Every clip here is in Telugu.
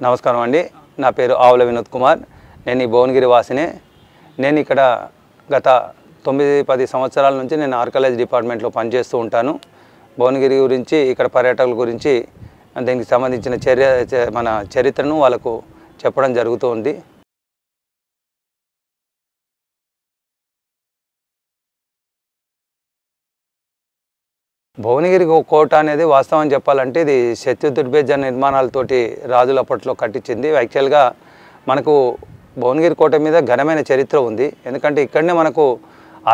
నమస్కారం అండి. నా పేరు ఆవుల వినోద్ కుమార్. నేను ఈ భువనగిరి వాసినే. నేను ఇక్కడ గత 9-10 సంవత్సరాల నుంచి నేను ఆర్కియాలజీ డిపార్ట్మెంట్లో పనిచేస్తూ ఉంటాను. భువనగిరి గురించి, ఇక్కడ పర్యాటకుల గురించి, దీనికి సంబంధించిన మన చరిత్రను వాళ్ళకు చెప్పడం జరుగుతుంది. భువనగిరి కోట అనేది వాస్తవం చెప్పాలంటే ఇది శత్రుదుర్భేద్య నిర్మాణాలతోటి రాజులు అప్పట్లో కట్టించింది. యాక్చువల్గా మనకు భువనగిరి కోట మీద ఘనమైన చరిత్ర ఉంది. ఎందుకంటే ఇక్కడనే మనకు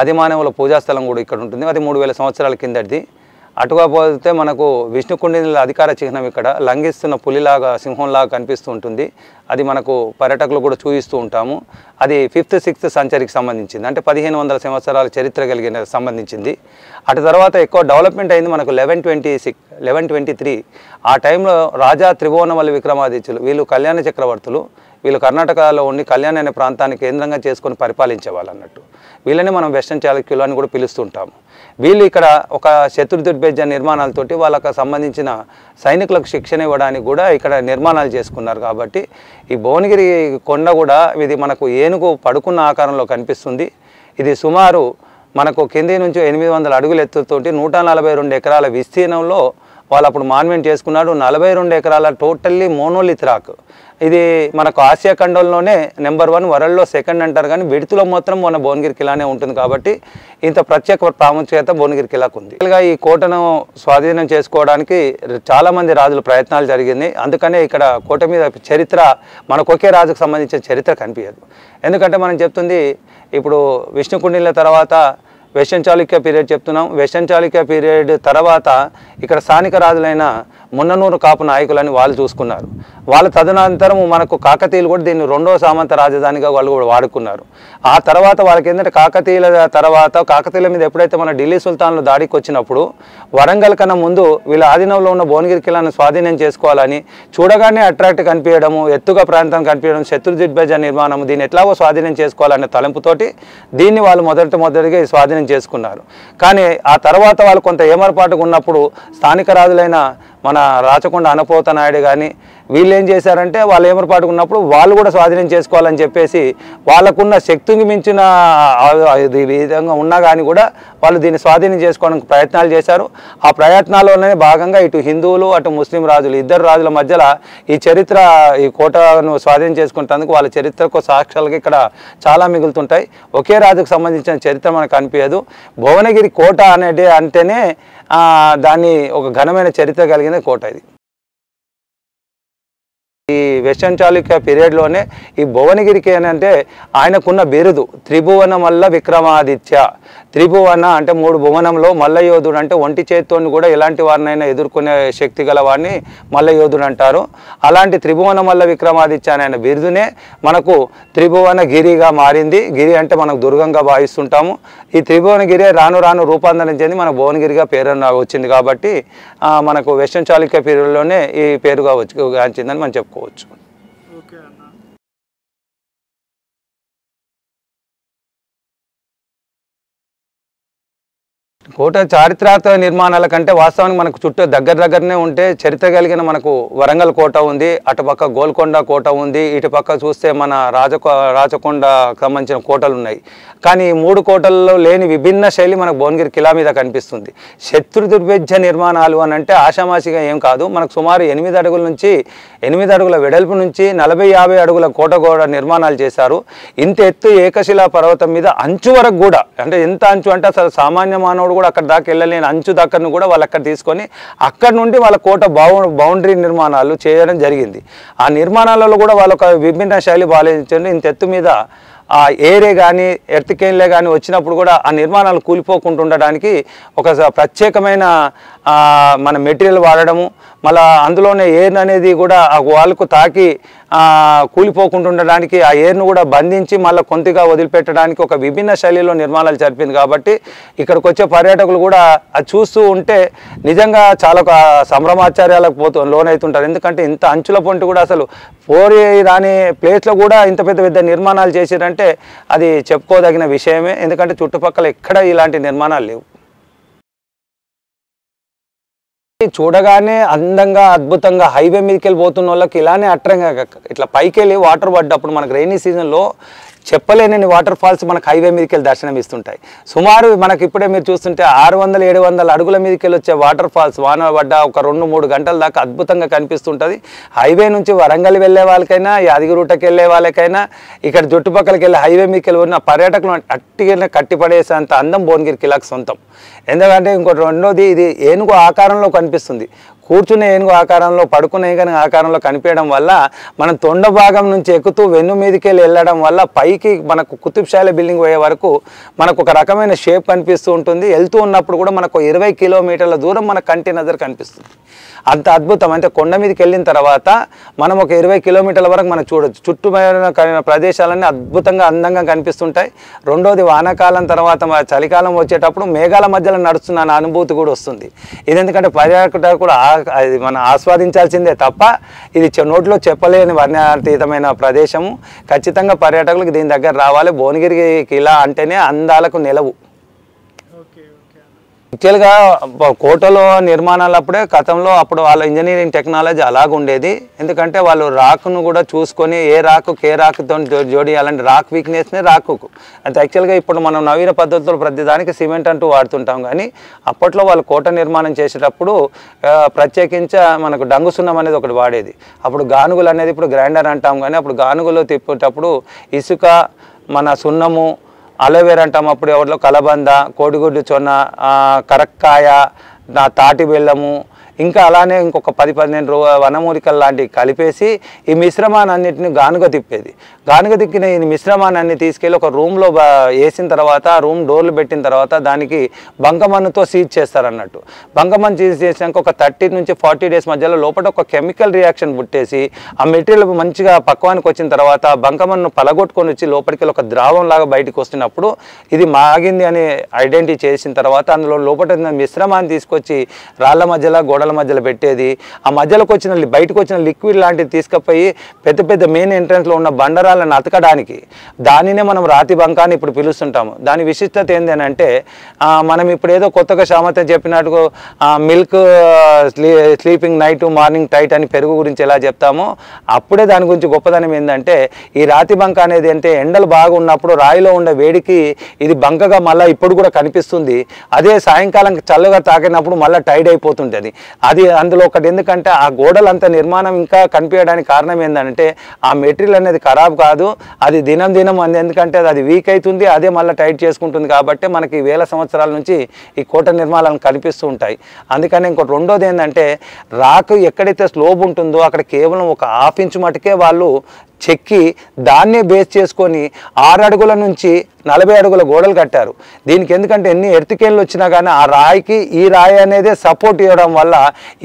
ఆదిమానవుల పూజాస్థలం కూడా ఇక్కడ ఉంటుంది. అది 3000 సంవత్సరాల కిందటిది. అటుగా పోతే మనకు విష్ణుకుండినుల అధికార చిహ్నం ఇక్కడ లంఘిస్తున్న పులిలాగా, సింహంలాగా కనిపిస్తూ ఉంటుంది. అది మనకు పర్యాటకులు కూడా చూపిస్తూ ఉంటాము. అది 5th 6th సెంచరీకి సంబంధించింది, అంటే 1500 సంవత్సరాల చరిత్ర కలిగిన సంబంధించింది. అటు తర్వాత ఎక్కువ డెవలప్మెంట్ అయింది మనకు 1123. ఆ టైంలో రాజా త్రిభువనమల్లి విక్రమాదిత్యులు, వీళ్ళు కళ్యాణ చక్రవర్తులు, వీళ్ళు కర్ణాటకలో ఉండి కళ్యాణ అనే ప్రాంతాన్ని కేంద్రంగా చేసుకొని పరిపాలించేవాళ్ళు అన్నట్టు. వీళ్ళని మనం వెస్టర్న్ చాళుక్యులు అని కూడా పిలుస్తుంటాము. వీళ్ళు ఇక్కడ ఒక శత్రుదుర్భేద్య నిర్మాణాలతోటి వాళ్ళకు సంబంధించిన సైనికులకు శిక్షణ ఇవ్వడానికి కూడా ఇక్కడ నిర్మాణాలు చేసుకున్నారు. కాబట్టి ఈ భువనగిరి కొండ కూడా ఇది మనకు ఏనుగు పడుకున్న ఆకారంలో కనిపిస్తుంది. ఇది సుమారు మనకు కింది నుంచి 800 అడుగుల ఎత్తుతోటి 142 ఎకరాల విస్తీర్ణంలో వాళ్ళు అప్పుడు మాన్మెంట్ చేసుకున్నాడు. 42 ఎకరాల టోటల్లీ మోనోలిత్ రాక్. ఇది మనకు ఆసియా ఖండంలోనే నెంబర్ 1, వరల్డ్లో సెకండ్ అంటారు. కానీ విడుతులో మాత్రం మన భువనగిరి కిలానే ఉంటుంది. కాబట్టి ఇంత ప్రత్యేక ప్రాముఖ్యత భువనగిరి కిలాకు ఉంది. ఈ కోటను స్వాధీనం చేసుకోవడానికి చాలామంది రాజుల ప్రయత్నాలు జరిగింది. అందుకనే ఇక్కడ కోట మీద చరిత్ర మనకు ఒకే రాజుకు సంబంధించిన చరిత్ర కనిపించదు. ఎందుకంటే మనం చెప్తుంది ఇప్పుడు విష్ణుకుండిల తర్వాత వెస్టర్న్ చాళుక్య పీరియడ్ చెప్తున్నాం. వెస్టర్న్ చాళుక్య పీరియడ్ తర్వాత ఇక్కడ స్థానిక రాజులైన మున్ననూరు కాపు నాయకులని వాళ్ళు చూసుకున్నారు. వాళ్ళ తదనంతరం మనకు కాకతీయులు కూడా దీన్ని 2వ సామంత రాజధానిగా వాళ్ళు కూడా వాడుకున్నారు. ఆ తర్వాత వాళ్ళకి ఏంటంటే కాకతీయుల మీద ఎప్పుడైతే మన ఢిల్లీ సుల్తాన్లు దాడికి వచ్చినప్పుడు వరంగల్ కన్నా ముందు వీళ్ళ ఆధీనంలో ఉన్న భువనగిరి కిలాను స్వాధీనం చేసుకోవాలని, చూడగానే అట్రాక్ట్ కనిపించడము, ఎత్తుగా ప్రాంతం కనిపించడం, శత్రుదుర్భేద్య నిర్మాణం, దీన్ని ఎట్లాగో స్వాధీనం చేసుకోవాలనే తలంపుతోటి దీన్ని వాళ్ళు మొదటిగా స్వాధీనం చేసుకున్నారు. కానీ ఆ తర్వాత వాళ్ళు కొంత ఏమరపాటుగా ఉన్నప్పుడు స్థానిక రాజులైన మన రాచకొండ అనపోత నాయుడు కానీ వీళ్ళు ఏం చేశారంటే వాళ్ళు ఏమరపాటుగా ఉన్నప్పుడు వాళ్ళు కూడా స్వాధీనం చేసుకోవాలని చెప్పేసి వాళ్ళకున్న శక్తికి మించిన విధంగా ఉన్నా కానీ కూడా వాళ్ళు దీన్ని స్వాధీనం చేసుకోవడానికి ప్రయత్నాలు చేశారు. ఆ ప్రయత్నాల్లోనే భాగంగా ఇటు హిందువులు అటు ముస్లిం రాజులు, ఇద్దరు రాజుల మధ్యలో ఈ కోటను స్వాధీనం చేసుకుంటేందుకు వాళ్ళ చరిత్రకు సాక్ష్యాలుగా ఇక్కడ చాలా మిగులుతుంటాయి. ఒకే రాజుకు సంబంధించిన చరిత్ర మనకు కనిపించదు. భువనగిరి కోట అనేది అంటేనే దాన్ని ఒక ఘనమైన చరిత్ర కలిగిన కోట ఇది. ఈ వెస్టర్న్ చాళుక్య పీరియడ్లోనే ఈ భువనగిరికి ఏంటంటే ఆయనకున్న బిరుదు త్రిభువనమల్ల విక్రమాదిత్య. త్రిభువన అంటే 3 భువనంలో మల్లయోధుడు, అంటే ఒంటి చేతితోని కూడా ఎలాంటి వారినైనా ఎదుర్కొనే శక్తి గల వాడిని మల్లయోధుడు అంటారు. అలాంటి త్రిభువనమల్ల విక్రమాదిత్య అనే ఆయన బిరుదునే మనకు త్రిభువన గిరిగా మారింది. గిరి అంటే మనకు దుర్గంగా భావిస్తుంటాము. ఈ త్రిభువనగిరి రాను రాను రూపాంతరం చెంది మన భువనగిరిగా పేరు వచ్చింది. కాబట్టి మనకు వెస్టర్న్ చాళుక్య పీరియడ్లోనే ఈ పేరుగా వచ్చిందని మనం చెప్పుకోవచ్చు. కోట చారిత్రాత్మక నిర్మాణాల కంటే వాస్తవానికి మనకు చుట్టూ దగ్గరనే ఉంటే చరిత్ర కలిగిన మనకు వరంగల్ కోట ఉంది, అటుపక్క గోల్కొండ కోట ఉంది, ఇటుపక్క చూస్తే మన రాచకొండ సంబంధించిన కోటలు ఉన్నాయి. కానీ ఈ 3 కోటల్లో లేని విభిన్న శైలి మనకు భువనగిరి కిలా మీద కనిపిస్తుంది. శత్రుదుర్భేద్య నిర్మాణాలు అని అంటే ఆషామాషిగా ఏం కాదు. మనకు సుమారు 8 అడుగుల నుంచి 8 అడుగుల వెడల్పు నుంచి 40-50 అడుగుల కోట కూడా నిర్మాణాలు చేశారు. ఇంత ఎత్తు ఏకశిలా పర్వతం మీద అంచు వరకు కూడా, అంటే ఎంత అంచు అంటే అసలు సామాన్య మానవుడు కూడా అక్కడ దాకా వెళ్ళలేని అంచు దగ్గరను కూడా వాళ్ళు అక్కడ తీసుకొని అక్కడ నుండి వాళ్ళ కోట బౌండరీ నిర్మాణాలు చేయడం జరిగింది. ఆ నిర్మాణాలలో కూడా వాళ్ళ ఒక విభిన్న శైలి బాలించండి. ఇంత ఎత్తు మీద ఆ ఏరే కానీ ఎర్త్కేన్లే కానీ వచ్చినప్పుడు కూడా ఆ నిర్మాణాలు కూలిపోకుండా ఉండడానికి ఒక ప్రత్యేకమైన మన మెటీరియల్ వాడడము, మళ్ళీ అందులోనే ఎయిర్ అనేది కూడా ఆ వాళ్ళకు తాకి కూలిపోకుండా ఉండడానికి ఆ ఎయిర్ను కూడా బంధించి మళ్ళీ కొంతగా వదిలిపెట్టడానికి ఒక విభిన్న శైలిలో నిర్మాణాలు జరిపింది. కాబట్టి ఇక్కడికి వచ్చే పర్యాటకులు కూడా అది చూస్తూ ఉంటే నిజంగా చాలా సంభ్రమాచార్యాలకు లోనవుతుంటారు. ఎందుకంటే ఇంత అంచుల పొంటి కూడా అసలు పోరి రాని ప్లేస్లో కూడా ఇంత పెద్ద నిర్మాణాలు చేసిరంటే అది చెప్పుకోదగిన విషయమే. ఎందుకంటే చుట్టుపక్కల ఎక్కడ ఇలాంటి నిర్మాణాలు లేవు. చూడగానే అందంగా అద్భుతంగా హైవే మీదకి వెళ్ళి పోతున్న వాళ్ళకి ఇలానే అట్రంగా ఇట్లా పైకి వెళ్ళి వాటర్ పడ్డప్పుడు మనకు రైనీ సీజన్లో చెప్పలేని వాటర్ ఫాల్స్ మనకు హైవే మీదకి వెళ్ళి దర్శనం ఇస్తుంటాయి. సుమారు మనకి ఇప్పుడే మీరు చూస్తుంటే 600-700 అడుగుల మీదకి వెళ్ళి వచ్చే వాటర్ ఫాల్స్ వాన పడ్డ ఒక 2-3 గంటల దాకా అద్భుతంగా కనిపిస్తుంటుంది. హైవే నుంచి వరంగల్ వెళ్ళే వాళ్ళకైనా, యాదగిరిగుట్టకి వెళ్ళే వాళ్ళకైనా, ఇక్కడ చుట్టుపక్కలకి వెళ్ళి హైవే మీదకి వెళ్ళి ఉన్న పర్యాటకులు అట్టిగా కట్టిపడేసేంత అందం భువనగిరి కిలాకు సొంతం. ఎందుకంటే ఇంకోటి రెండోది, ఇది ఏనుగు ఆకారంలో కనిపిస్తుంది. కూర్చునే ఏనుగు ఆకారంలో, పడుకునే ఏనుగు ఆకారంలో కనిపించడం వల్ల మనం తొండ భాగం నుంచి ఎక్కుతూ వెన్ను మీదకి వెళ్ళడం వల్ల పైకి మనకు కుతుబ్షాహి బిల్డింగ్ పోయే వరకు మనకు ఒక రకమైన షేప్ కనిపిస్తూ ఉంటుంది. వెళ్తూ ఉన్నప్పుడు కూడా మనకు 20 కిలోమీటర్ల దూరం మన కంటి నజర్ కనిపిస్తుంది. అంత అద్భుతం. అంటే కొండ మీదకి వెళ్ళిన తర్వాత మనం ఒక 20 కిలోమీటర్ల వరకు మనం చూడొచ్చు. చుట్టుపక్కల ప్రదేశాలన్నీ అద్భుతంగా అందంగా కనిపిస్తుంటాయి. రెండోది, వానాకాలం తర్వాత చలికాలం వచ్చేటప్పుడు మేఘాల మధ్యలో నడుస్తున్న అనుభూతి కూడా వస్తుంది. ఇది ఎందుకంటే పర్యాటకుడు కూడా అది మనం ఆస్వాదించాల్సిందే తప్ప ఇది నోట్లో చెప్పలేని వర్ణాతీతమైన ప్రదేశము. ఖచ్చితంగా పర్యాటకులకు దీని దగ్గర రావాలి. భువనగిరి కిలా అంటేనే అందాలకు నిలవు. యాక్చువల్గా కోటలో నిర్మాణాలు అప్పుడే గతంలో అప్పుడు వాళ్ళ ఇంజనీరింగ్ టెక్నాలజీ అలాగుండేది. ఎందుకంటే వాళ్ళు రాకును కూడా చూసుకొని ఏ రాకుకి ఏ రాకుతో జోడియాలంటే రాక్ వీక్నెస్నే రాకుకు. అయితే యాక్చువల్గా ఇప్పుడు మనం నవీన పద్ధతుల్లో ప్రతిదానికి సిమెంట్ అంటూ వాడుతుంటాం. కానీ అప్పట్లో వాళ్ళు కోట నిర్మాణం చేసేటప్పుడు ప్రత్యేకించి మనకు డంగు సున్నం అనేది ఒకటి వాడేది. అప్పుడు గానుగులు అనేది ఇప్పుడు గ్రైండర్ అంటాం, కానీ అప్పుడు గానుగులు తిప్పేటప్పుడు ఇసుక, మన సున్నము, అలోవేరా అంటాం, అప్పుడు ఎవరిలో కలబంద, కోడిగుడ్డు చొన్న, కరక్కాయ, తాటి బెల్లము, ఇంకా అలానే ఇంకొక 10-12 వనమూలికలు లాంటివి కలిపేసి ఈ మిశ్రమాన్నింటిని గానుగ తిప్పేది. గానుగ తిక్కిన ఈ మిశ్రమాన్ని తీసుకెళ్ళి ఒక రూమ్లో వేసిన తర్వాత, ఆ రూమ్ డోర్లు పెట్టిన తర్వాత దానికి బంకమన్నుతో సీజ్ చేస్తారన్నట్టు. బంకమన్ను సీజ్ చేసినాక ఒక 30 నుంచి 40 డేస్ మధ్యలో లోపల ఒక కెమికల్ రియాక్షన్ పుట్టేసి ఆ మెటీరియల్ మంచిగా పక్వానికి వచ్చిన తర్వాత బంకమన్ను పలగొట్టుకొని వచ్చి లోపలికి ఒక ద్రావం లాగా బయటకు వస్తున్నప్పుడు ఇది మాగింది అని ఐడెంటిఫై చేసిన తర్వాత అందులో లోపల మిశ్రమాన్ని తీసుకొచ్చి రాళ్ల మధ్యలో, గోడల మధ్యలో పెట్టేది. ఆ మధ్యలోకి వచ్చిన బయటకు వచ్చిన లిక్విడ్ లాంటిది తీసుకుపోయి పెద్ద పెద్ద మెయిన్ ఎంట్రన్స్లో ఉన్న బండరాలను అతకడానికి, దానినే మనం రాతి బంక అని ఇప్పుడు పిలుస్తుంటాము. దాని విశిష్టత ఏంటంటే మనం ఇప్పుడు ఏదో కొత్తగా సామెత చెప్పినట్టు milk sleeping night morning tight అని పెరుగు గురించి ఎలా చెప్తామో అప్పుడే దాని గురించి గొప్పదనం ఏంటంటే ఈ రాతి బంక అనేది అంటే ఎండలు బాగా ఉన్నప్పుడు రాయిలో ఉండే వేడికి ఇది బంకగా మళ్ళీ ఇప్పుడు కూడా కనిపిస్తుంది. అదే సాయంకాలం చల్లగా తాకినప్పుడు మళ్ళీ టైడ్ అయిపోతుంటుంది. అది అందులో ఒకటి ఎందుకంటే ఆ గోడలంతా నిర్మాణం ఇంకా కనిపించడానికి కారణం ఏంటంటే ఆ మెటీరియల్ అనేది ఖరాబ్ కాదు, అది దినం దినం ఎందుకంటే అది వీక్ అవుతుంది, అదే మళ్ళీ టైట్ చేసుకుంటుంది. కాబట్టి మనకి వేల సంవత్సరాల నుంచి ఈ కోట నిర్మాణాలు కనిపిస్తూ ఉంటాయి. అందుకని ఇంకోటి రెండోది ఏంటంటే రాక్ ఎక్కడైతే స్లోబ్ ఉంటుందో అక్కడ కేవలం ఒక 1/2 ఇంచు మటుకే వాళ్ళు చెక్కి దాన్నే బేస్ చేసుకొని 6 అడుగుల నుంచి 40 అడుగుల గోడలు కట్టారు. దీనికి ఎందుకంటే ఎన్ని ఎర్తికేళ్ళు వచ్చినా కానీ ఆ రాయికి ఈ రాయి అనేది సపోర్ట్ ఇవ్వడం వల్ల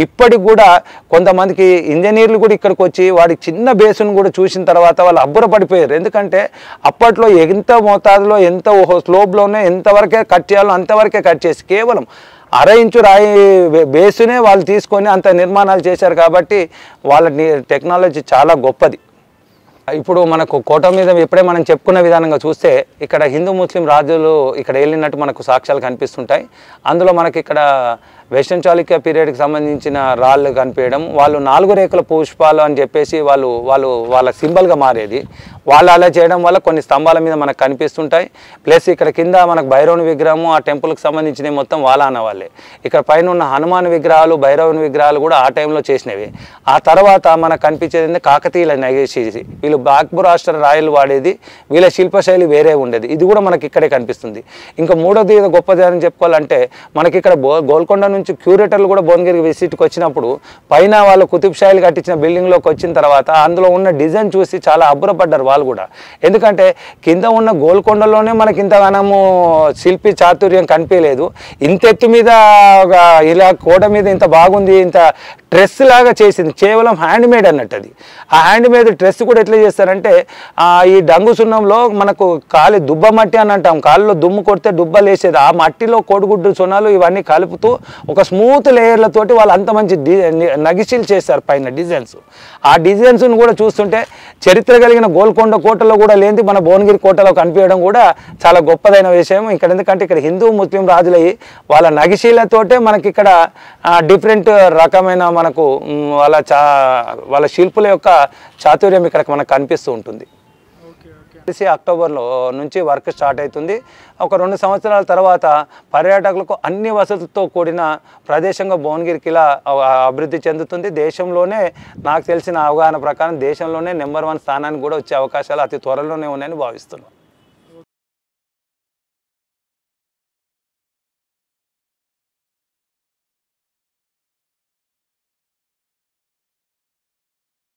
ఇప్పటికి కూడా కొంతమందికి ఇంజనీర్లు కూడా ఇక్కడికి వచ్చి వాడి చిన్న బేసును కూడా చూసిన తర్వాత వాళ్ళు అబ్బురపడిపోయారు. ఎందుకంటే అప్పట్లో ఎంత మోతాదులో, ఎంత స్లోబ్లోనే ఎంతవరకే కట్ చేయాలో అంతవరకే కట్ చేసి కేవలం 1/2 ఇంచు రాయి బేసునే వాళ్ళు తీసుకొని అంత నిర్మాణాలు చేశారు. కాబట్టి వాళ్ళ టెక్నాలజీ చాలా గొప్పది. ఇప్పుడు మనకు కోట మీద ఎప్పుడే మనం చెప్పుకున్న విధానంగా చూస్తే ఇక్కడ హిందూ ముస్లిం రాజులు ఇక్కడ వెళ్ళినట్టు మనకు సాక్ష్యాలు కనిపిస్తుంటాయి. అందులో మనకి ఇక్కడ వెస్టర్న్ చాళుక్య పీరియడ్కి సంబంధించిన రాళ్ళు కనిపించడం, వాళ్ళు 4 రేకుల పుష్పాలు అని చెప్పేసి వాళ్ళ సింబల్గా మారేది. వాళ్ళు అలా చేయడం వల్ల కొన్ని స్తంభాల మీద మనకు కనిపిస్తుంటాయి. ప్లస్ ఇక్కడ కింద మనకు భైరవుని విగ్రహము, ఆ టెంపుల్కి సంబంధించినవి మొత్తం వాళ్ళ వాళ్ళే. ఇక్కడ పైన ఉన్న హనుమాన్ విగ్రహాలు, భైరవుని విగ్రహాలు కూడా ఆ టైంలో చేసినవి. ఆ తర్వాత మనకు కనిపించేది కాకతీయుల నగేషి, వీళ్ళు బాక్బు రాష్ట్ర రాయలు వాడేది, వీళ్ళ శిల్పశైలి వేరే ఉండేది. ఇది కూడా మనకి ఇక్కడే కనిపిస్తుంది. ఇంకా మూడోది గొప్పది అని చెప్పుకోవాలంటే మనకి ఇక్కడ గోల్కొండ నుంచి క్యూరేటర్లు కూడా భువనగిరి విజిట్కి వచ్చినప్పుడు పైన వాళ్ళు కుతుబ్షాహీలు కట్టించిన బిల్డింగ్లోకి వచ్చిన తర్వాత అందులో ఉన్న డిజైన్ చూసి చాలా అబ్బురపడ్డారు వాళ్ళు కూడా. ఎందుకంటే కింద ఉన్న గోల్కొండలోనే మనకి ఇంతగానము శిల్పి చాతుర్యం కనిపించలేదు. ఇంత ఎత్తు మీద ఇలా కోట మీద ఇంత బాగుంది, ఇంత డ్రెస్ లాగా చేసింది, కేవలం హ్యాండ్మేడ్ అన్నట్టు అది. ఆ హ్యాండ్మేడ్ డ్రెస్ కూడా ఎట్లా చేస్తారంటే ఈ డంగు సున్నంలో మనకు కాలి దుబ్బ మట్టి అని అంటాం, కాళ్ళలో దుమ్ము కొడితే దుబ్బలు వేసేది, ఆ మట్టిలో కోడిగుడ్డు సున్నాలు ఇవన్నీ కలుపుతూ ఒక స్మూత్ లేయర్లతోటి వాళ్ళు అంత మంచి నగిషీలు చేస్తారు పైన డిజైన్స్. ఆ డిజైన్స్ను కూడా చూస్తుంటే చరిత్ర కలిగిన గోల్కొండ కోటలో కూడా లేనిది మన భువనగిరి కోటలో కనిపించడం కూడా చాలా గొప్పదైన విషయం. ఇక్కడ ఎందుకంటే ఇక్కడ హిందూ ముస్లిం రాజులయ్యి వాళ్ళ నగిషీలతోటే మనకి ఇక్కడ డిఫరెంట్ రకమైన మనకు వాళ్ళ శిల్పుల యొక్క చాతుర్యం ఇక్కడ మనకు కనిపిస్తూ ఉంటుంది. అక్టోబర్లో నుంచి వర్క్ స్టార్ట్ అవుతుంది. ఒక 2 సంవత్సరాల తర్వాత పర్యాటకులకు అన్ని వసతులతో కూడిన ప్రదేశంగా భువనగిరి కిలా అభివృద్ధి చెందుతుంది. దేశంలోనే నాకు తెలిసిన అవగాహన ప్రకారం దేశంలోనే నెంబర్ 1 స్థానానికి కూడా వచ్చే అవకాశాలు అతి త్వరలోనే ఉన్నాయని భావిస్తున్నాను.